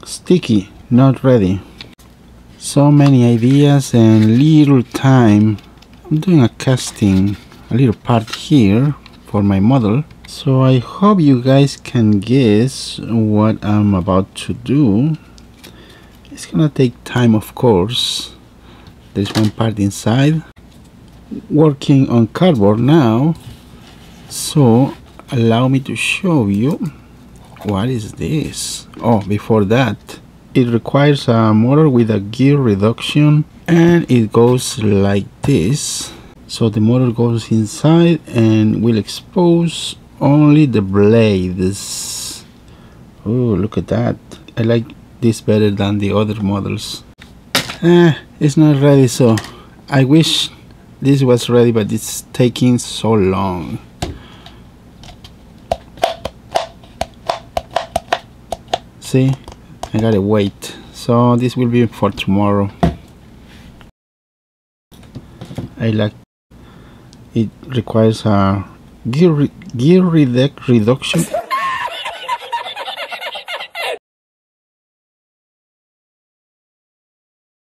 sticky, not ready. So many ideas and little time. I'm doing a casting, a little part here for my model. So I hope you guys can guess what I'm about to do. It's gonna take time, of course. There's one part inside. Working on cardboard now. So allow me to show you what is this. Oh, before that, it requires a motor with a gear reduction, and it goes like this. So the motor goes inside and will expose only the blades. Oh, look at that. I like this better than the other models. It's not ready, so I wish this was ready, but it's taking so long. See, I gotta wait. So this will be for tomorrow. I like it. Requires a gear reduction.